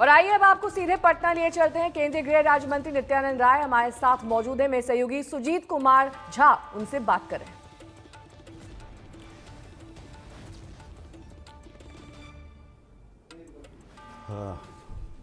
और आइए अब आपको सीधे पटना लिए चलते हैं। केंद्रीय गृह राज्य मंत्री नित्यानंद राय हमारे साथ मौजूद है। मेरे सहयोगी सुजीत कुमार झा उनसे बात करें।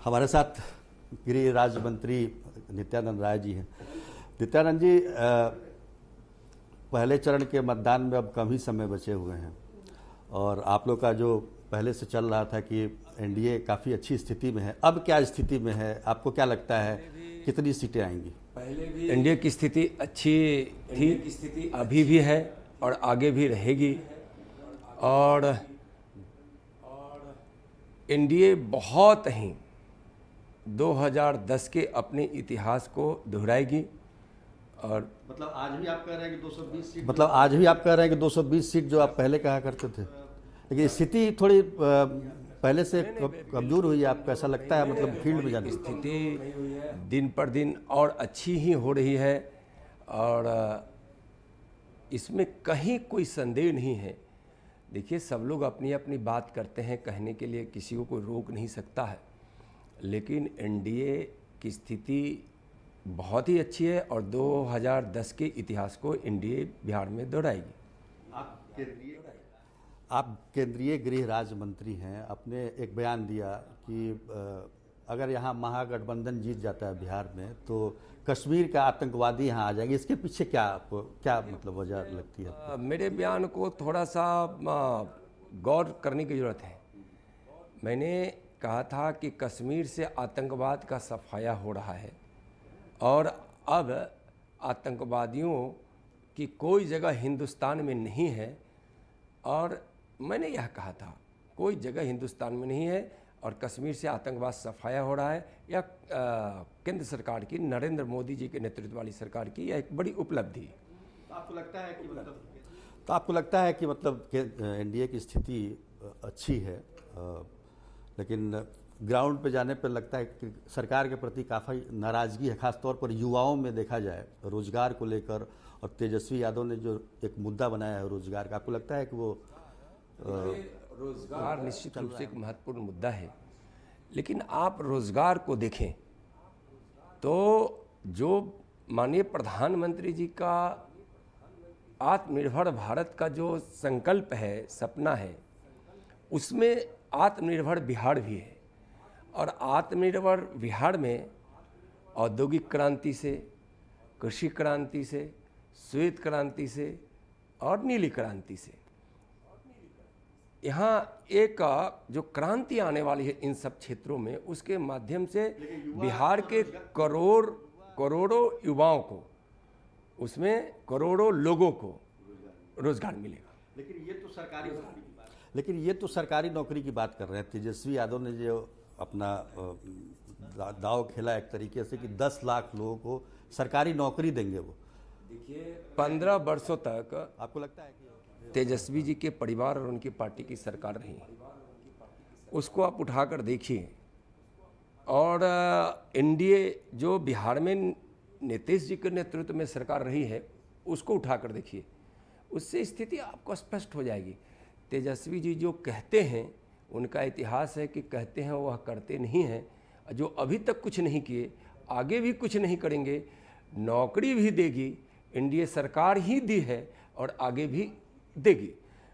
हमारे साथ गृह राज्य मंत्री नित्यानंद राय जी हैं। नित्यानंद जी, पहले चरण के मतदान में अब कम ही समय बचे हुए हैं और आप लोग का जो पहले से चल रहा था कि एनडीए काफ़ी अच्छी स्थिति में है, अब क्या स्थिति में है? आपको क्या लगता है कितनी सीटें आएंगी? पहले भी एनडीए की स्थिति अच्छी थी, अभी भी है और आगे भी रहेगी। और एनडीए बहुत ही 2010 के अपने इतिहास को दोहराएगी। और मतलब आज भी आप कह रहे हैं कि 220 सीट, मतलब आज भी आप कह रहे हैं कि 220 सीट जो आप पहले कहा करते थे, लेकिन स्थिति थोड़ी पहले से कमजोर हुई है। आपको ऐसा लगता है? मतलब फील्ड में जाने स्थिति दिन पर दिन और अच्छी ही हो रही है और इसमें कहीं कोई संदेह नहीं है। देखिए, सब लोग अपनी अपनी बात करते हैं, कहने के लिए किसी को कोई रोक नहीं सकता है, लेकिन एनडीए की स्थिति बहुत ही अच्छी है और 2010 के इतिहास को एनडीए बिहार में दोहराएगी। आप केंद्रीय गृह राज्य मंत्री हैं। आपने एक बयान दिया कि अगर यहाँ महागठबंधन जीत जाता है बिहार में तो कश्मीर का आतंकवादी यहाँ आ जाएंगे। इसके पीछे क्या आपको क्या मतलब वजह लगती है? मेरे बयान को थोड़ा सा गौर करने की ज़रूरत है। मैंने कहा था कि कश्मीर से आतंकवाद का सफाया हो रहा है और अब आतंकवादियों की कोई जगह हिंदुस्तान में नहीं है। और मैंने यह कहा था कोई जगह हिंदुस्तान में नहीं है और कश्मीर से आतंकवाद सफाया हो रहा है। यह केंद्र सरकार की, नरेंद्र मोदी जी के नेतृत्व वाली सरकार की यह एक बड़ी उपलब्धि है। आपको लगता है कि मतलब एनडीए की स्थिति अच्छी है, लेकिन ग्राउंड पे जाने पर लगता है कि सरकार के प्रति काफ़ी नाराज़गी है, खासतौर पर युवाओं में देखा जाए रोजगार को लेकर। और तेजस्वी यादव ने जो एक मुद्दा बनाया है रोजगार का, आपको लगता है कि वो रोजगार निश्चित रूप से एक महत्वपूर्ण मुद्दा है, लेकिन आप रोजगार को देखें तो जो माननीय प्रधानमंत्री जी का आत्मनिर्भर भारत का जो संकल्प है, सपना है, उसमें आत्मनिर्भर बिहार भी है। और आत्मनिर्भर बिहार में औद्योगिक क्रांति से, कृषि क्रांति से, श्वेत क्रांति से और नीली क्रांति से यहाँ एक जो क्रांति आने वाली है इन सब क्षेत्रों में, उसके माध्यम से बिहार के करोड़ों युवाओं को, उसमें करोड़ों लोगों को रोजगार मिलेगा। लेकिन ये तो सरकारी नौकरी की बात कर रहे हैं। तेजस्वी यादव ने जो अपना दाव खेला एक तरीके से कि 10 लाख लोगों को सरकारी नौकरी देंगे वो। देखिए, 15 वर्षों तक आपको लगता है कि तेजस्वी जी के परिवार और उनकी पार्टी की सरकार रही, उसको आप उठाकर देखिए। और एनडीए जो बिहार में नीतीश जी के नेतृत्व में सरकार रही है, उसको उठाकर देखिए, उससे स्थिति आपको स्पष्ट हो जाएगी। तेजस्वी जी जो कहते हैं, उनका इतिहास है कि कहते हैं वह करते नहीं हैं। जो अभी तक कुछ नहीं किए, आगे भी कुछ नहीं करेंगे। नौकरी भी देगी, एनडीए सरकार ही दी है और आगे भी देगी।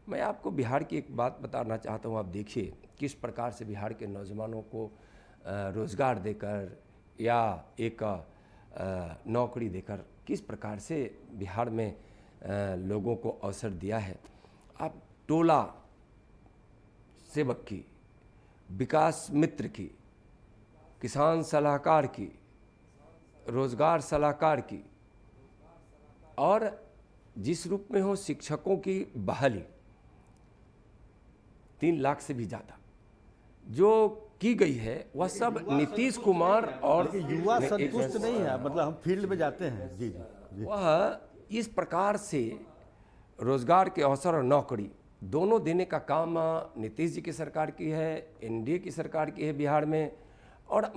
मैं आपको बिहार की एक बात बताना चाहता हूँ। आप देखिए किस प्रकार से बिहार के नौजवानों को रोज़गार देकर या एक नौकरी देकर किस प्रकार से बिहार में लोगों को अवसर दिया है। आप टोला सेवक की, विकास मित्र की, किसान सलाहकार की, रोजगार सलाहकार की, और जिस रूप में हो शिक्षकों की बहाली 3 लाख से भी ज़्यादा जो की गई है, वह सब नीतीश कुमार और युवा संतुष्ट नहीं है। मतलब हम फील्ड में जाते हैं जी। वह इस प्रकार से रोजगार के अवसर और नौकरी दोनों देने का काम नीतीश जी की सरकार की है, एनडीए की सरकार की है बिहार में। और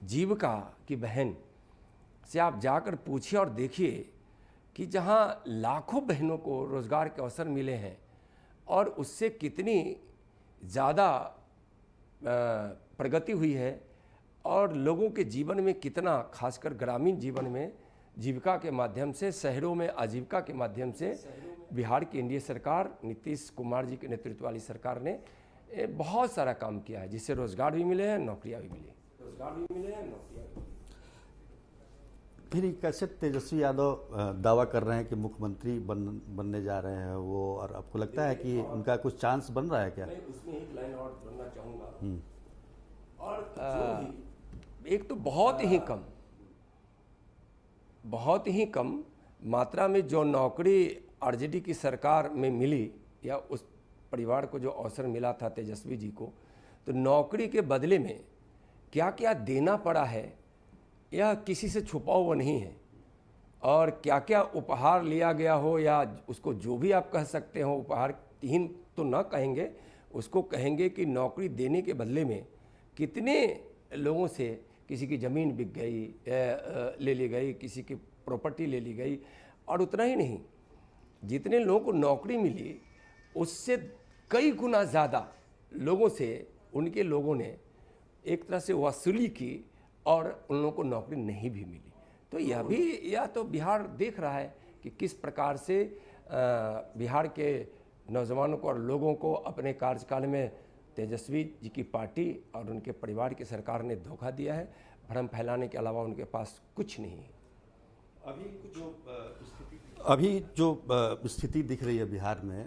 जीविका की बहन से आप जाकर पूछिए और देखिए कि जहां लाखों बहनों को रोजगार के अवसर मिले हैं और उससे कितनी ज़्यादा प्रगति हुई है और लोगों के जीवन में कितना, खासकर ग्रामीण जीवन में जीविका के माध्यम से, शहरों में आजीविका के माध्यम से बिहार की एनडीए सरकार, नीतीश कुमार जी के नेतृत्व वाली सरकार ने बहुत सारा काम किया है, जिससे रोजगार भी मिले हैं, नौकरियां भी मिली, रोजगार भी मिले हैं, नौकरियां भी मिली। फिर कैसे तेजस्वी यादव दावा कर रहे हैं कि मुख्यमंत्री बनने जा रहे हैं वो, और आपको लगता है कि उनका कुछ चांस बन रहा है क्या? मैं उसमें एक लाइन और जोड़ना चाहूँगा। और एक तो बहुत ही कम मात्रा में जो नौकरी आरजेडी की सरकार में मिली, या उस परिवार को जो अवसर मिला था तेजस्वी जी को, तो नौकरी के बदले में क्या क्या देना पड़ा है यह किसी से छुपा हुआ नहीं है, और क्या क्या उपहार लिया गया हो, या उसको जो भी आप कह सकते हो, उपहारहीन तो ना कहेंगे, उसको कहेंगे कि नौकरी देने के बदले में कितने लोगों से किसी की ज़मीन बिक गई, ले ली गई, किसी की प्रॉपर्टी ले ली गई, और उतना ही नहीं, जितने लोगों को नौकरी मिली उससे कई गुना ज़्यादा लोगों से उनके लोगों ने एक तरह से वसूली की और उन लोगों को नौकरी नहीं भी मिली। तो यह तो बिहार देख रहा है कि किस प्रकार से बिहार के नौजवानों को और लोगों को अपने कार्यकाल में तेजस्वी जी की पार्टी और उनके परिवार की सरकार ने धोखा दिया है। भ्रम फैलाने के अलावा उनके पास कुछ नहीं है। अभी जो स्थिति दिख रही है बिहार में,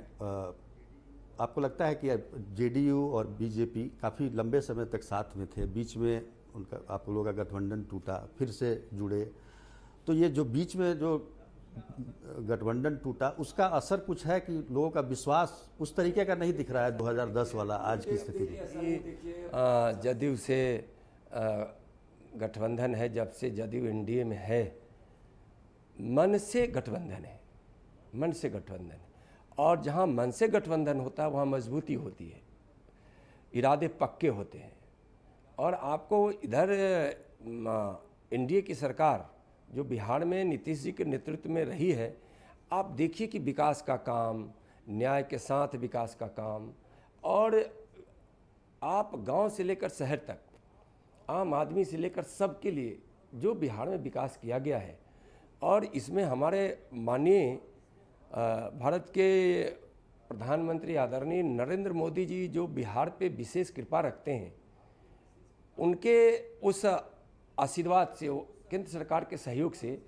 आपको लगता है कि जेडीयू और बीजेपी काफ़ी लंबे समय तक साथ में थे, बीच में उनका आप लोगों का गठबंधन टूटा, फिर से जुड़े, तो ये जो बीच में जो गठबंधन टूटा उसका असर कुछ है कि लोगों का विश्वास उस तरीके का नहीं दिख रहा है 2010 वाला आज की स्थिति में? जदयू से गठबंधन है, जब से जदयू एनडीए में है, मन से गठबंधन है, मन से गठबंधन है, और जहाँ मन से गठबंधन होता है वहाँ मजबूती होती है, इरादे पक्के होते हैं। और आपको इधर एनडीए की सरकार जो बिहार में नीतीश जी के नेतृत्व में रही है, आप देखिए कि विकास का काम, न्याय के साथ विकास का काम, और आप गांव से लेकर शहर तक, आम आदमी से लेकर सबके लिए जो बिहार में विकास किया गया है, और इसमें हमारे माननीय भारत के प्रधानमंत्री आदरणीय नरेंद्र मोदी जी जो बिहार पे विशेष कृपा रखते हैं, उनके उस आशीर्वाद से, केंद्र सरकार के सहयोग से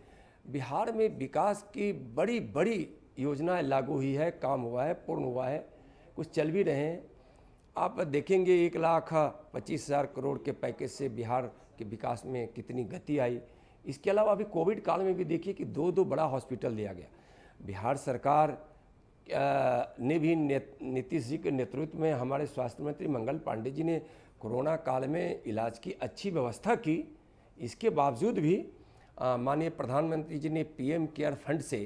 बिहार में विकास की बड़ी बड़ी योजनाएं लागू हुई है, काम हुआ है, पूर्ण हुआ है, कुछ चल भी रहे हैं। आप देखेंगे 1,25,000 करोड़ के पैकेज से बिहार के विकास में कितनी गति आई। इसके अलावा अभी कोविड काल में भी देखिए कि दो बड़ा हॉस्पिटल दिया गया। बिहार सरकार ने भी नीतीश जी के नेतृत्व में हमारे स्वास्थ्य मंत्री मंगल पांडे जी ने कोरोना काल में इलाज की अच्छी व्यवस्था की। इसके बावजूद भी माननीय प्रधानमंत्री जी ने पीएम केयर फंड से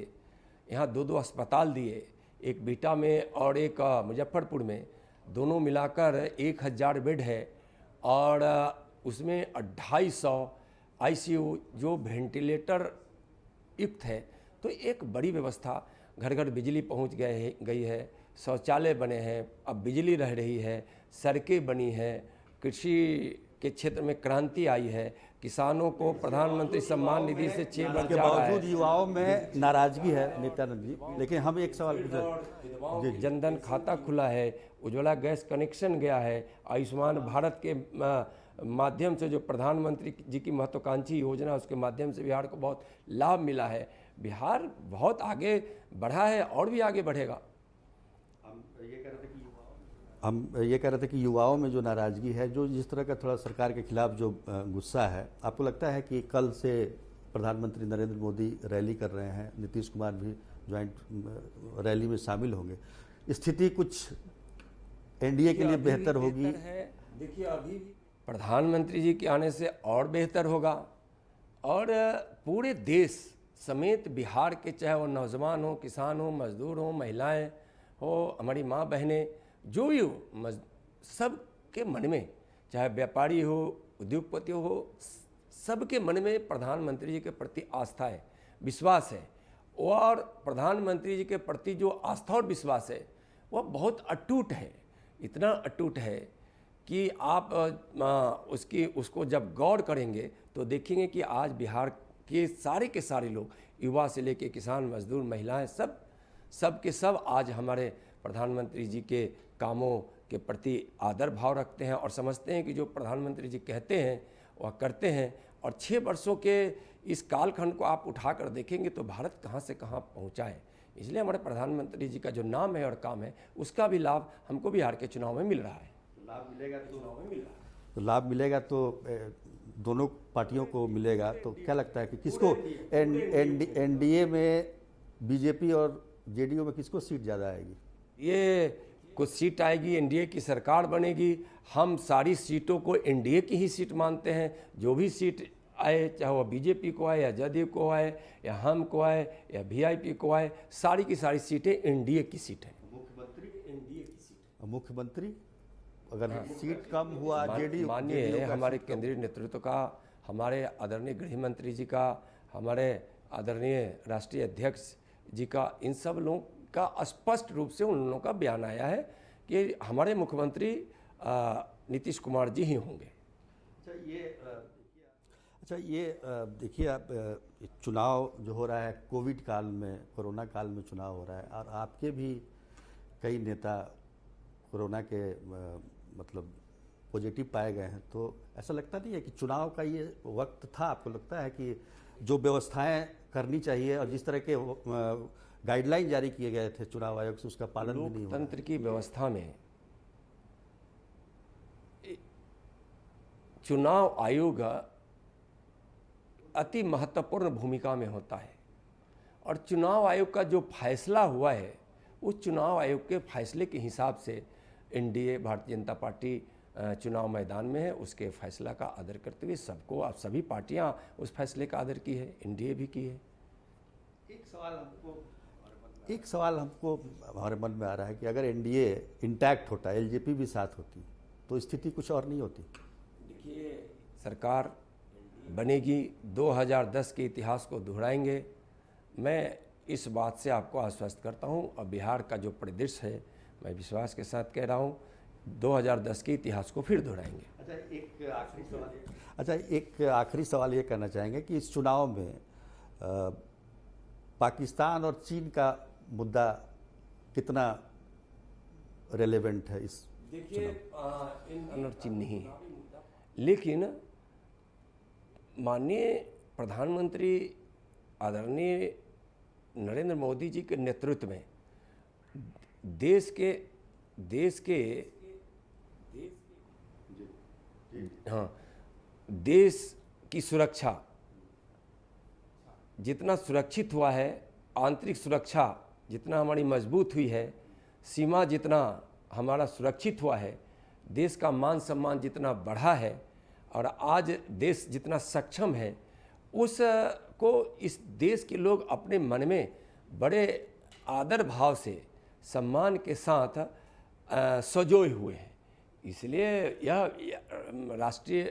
यहाँ दो अस्पताल दिए, एक बिहटा में और एक मुजफ्फरपुर में, दोनों मिलाकर 1,000 बेड है, और उसमें 250 आईसीयू जो वेंटिलेटर युक्त है। तो एक बड़ी व्यवस्था, घर घर बिजली पहुंच गई है, शौचालय बने हैं, अब बिजली रह रही है, सड़कें बनी हैं, कृषि के क्षेत्र में क्रांति आई है, किसानों को प्रधानमंत्री सम्मान निधि से 6 बार के बावजूद युवाओं में नाराजगी है नित्यानंद जी। लेकिन हम एक सवाल पूछे, जनधन खाता खुला है, उज्ज्वला गैस कनेक्शन गया है, आयुष्मान भारत के माध्यम से जो प्रधानमंत्री जी की महत्वाकांक्षी योजना, उसके माध्यम से बिहार को बहुत लाभ मिला है। बिहार बहुत आगे बढ़ा है और भी आगे बढ़ेगा। हम ये कह रहे थे कि युवाओं में जो नाराजगी है, जो जिस तरह का थोड़ा सरकार के खिलाफ जो गुस्सा है, आपको लगता है कि कल से प्रधानमंत्री नरेंद्र मोदी रैली कर रहे हैं, नीतीश कुमार भी ज्वाइंट रैली में शामिल होंगे, स्थिति कुछ एनडीए के लिए बेहतर होगी? देखिए अभी प्रधानमंत्री जी के आने से और बेहतर होगा, और पूरे देश समेत बिहार के, चाहे वो नौजवान हो, किसान हो, मजदूर हो, महिलाएं हो, हमारी माँ बहनें, जो भी हो, सब के मन में, चाहे व्यापारी हो, उद्योगपति हो, सबके मन में प्रधानमंत्री जी के प्रति आस्था है, विश्वास है। और प्रधानमंत्री जी के प्रति जो आस्था और विश्वास है वह बहुत अटूट है, इतना अटूट है कि आप उसको जब गौर करेंगे तो देखेंगे कि आज बिहार के सारे लोग, युवा से लेके किसान, मजदूर, महिलाएं, सब के सब आज हमारे प्रधानमंत्री जी के कामों के प्रति आदर भाव रखते हैं और समझते हैं कि जो प्रधानमंत्री जी कहते हैं वह करते हैं। और 6 वर्षों के इस कालखंड को आप उठाकर देखेंगे तो भारत कहाँ से कहाँ पहुँचा है। इसलिए हमारे प्रधानमंत्री जी का जो नाम है और काम है उसका भी लाभ हमको बिहार के चुनाव में मिल रहा है। लाभ मिलेगा तो लाभ मिलेगा तो दोनों पार्टियों को मिलेगा। तो क्या लगता है कि किसको एनडीए में बीजेपी और जेडीयू में किसको सीट ज़्यादा आएगी? ये कुछ सीट आएगी, एनडीए की सरकार बनेगी। हम सारी सीटों को एनडीए की ही सीट मानते हैं। जो भी सीट आए, चाहे वह बीजेपी को आए या जदयू को आए या हम को आए या वीआईपी को आए, सारी की सारी सीटें एनडीए की सीट हैं। मुख्यमंत्री एनडीए की सीट, मुख्यमंत्री अगर सीट कम हुआ जेडीयू, मानिए हमारे केंद्रीय नेतृत्व का, हमारे आदरणीय गृह मंत्री जी का, हमारे आदरणीय राष्ट्रीय अध्यक्ष जी का, इन सब लोगों का स्पष्ट रूप से उन लोगों का बयान आया है कि हमारे मुख्यमंत्री नीतीश कुमार जी ही होंगे। अच्छा ये देखिए आप, चुनाव जो हो रहा है कोविड काल में, कोरोना काल में चुनाव हो रहा है और आपके भी कई नेता कोरोना के मतलब पॉजिटिव पाए गए हैं। तो ऐसा लगता नहीं है कि चुनाव का ये वक्त था? आपको लगता है कि जो व्यवस्थाएं करनी चाहिए और जिस तरह के गाइडलाइन जारी किए गए थे चुनाव आयोग से, उसका पालन भी नहीं हुआ? लोकतंत्र की व्यवस्था में चुनाव आयोग अति महत्वपूर्ण भूमिका में होता है और चुनाव आयोग का जो फैसला हुआ है उस चुनाव आयोग के फैसले के हिसाब से एनडीए, भारतीय जनता पार्टी चुनाव मैदान में है। उसके फैसला का आदर करते हुए सबको, आप सभी पार्टियां उस फैसले का आदर की है, एनडीए भी की है। एक सवाल हमको हमारे मन में आ रहा है कि अगर एनडीए इंटैक्ट होता, एलजेपी भी साथ होती, तो स्थिति कुछ और नहीं होती? देखिए, सरकार बनेगी, 2010 के इतिहास को दोहराएंगे। मैं इस बात से आपको आश्वस्त करता हूं और बिहार का जो परिदृश्य है, मैं विश्वास के साथ कह रहा हूं, 2010 के इतिहास को फिर दोहराएंगे। एक आखिरी सवाल ये करना चाहेंगे कि इस चुनाव में पाकिस्तान और चीन का मुद्दा कितना रेलेवेंट है इस? देखिए, चीन नहीं है, लेकिन माननीय प्रधानमंत्री आदरणीय नरेंद्र मोदी जी के नेतृत्व में देश की सुरक्षा जितना सुरक्षित हुआ है, आंतरिक सुरक्षा जितना हमारी मजबूत हुई है, सीमा जितना हमारा सुरक्षित हुआ है, देश का मान सम्मान जितना बढ़ा है और आज देश जितना सक्षम है, उसको इस देश के लोग अपने मन में बड़े आदर भाव से, सम्मान के साथ सजोए हुए हैं। इसलिए यह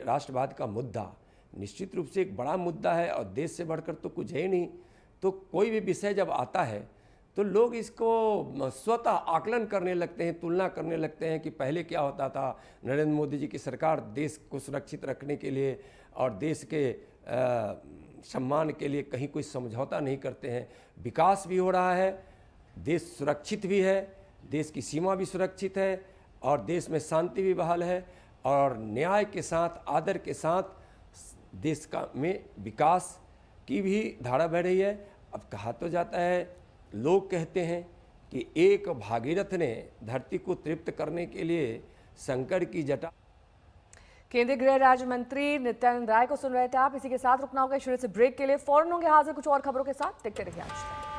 राष्ट्रवाद का मुद्दा निश्चित रूप से एक बड़ा मुद्दा है और देश से बढ़कर तो कुछ है ही नहीं। तो कोई भी विषय जब आता है तो लोग इसको स्वतः आकलन करने लगते हैं, तुलना करने लगते हैं कि पहले क्या होता था। नरेंद्र मोदी जी की सरकार देश को सुरक्षित रखने के लिए और देश के सम्मान के लिए कहीं कोई समझौता नहीं करते हैं। विकास भी हो रहा है, देश सुरक्षित भी है, देश की सीमा भी सुरक्षित है और देश में शांति भी बहाल है और न्याय के साथ, आदर के साथ देश का में विकास की भी धारा बह रही है। अब कहा तो जाता है, लोग कहते हैं कि एक भागीरथ ने धरती को तृप्त करने के लिए शंकर की जटा। केंद्रीय गृह राज्य मंत्री नित्यानंद राय को सुन रहे थे आप। इसी के साथ रुकना होगा शुरू से ब्रेक के लिए। फौरन होंगे हाजिर कुछ और खबरों के साथ। देखते रहिए आज तक।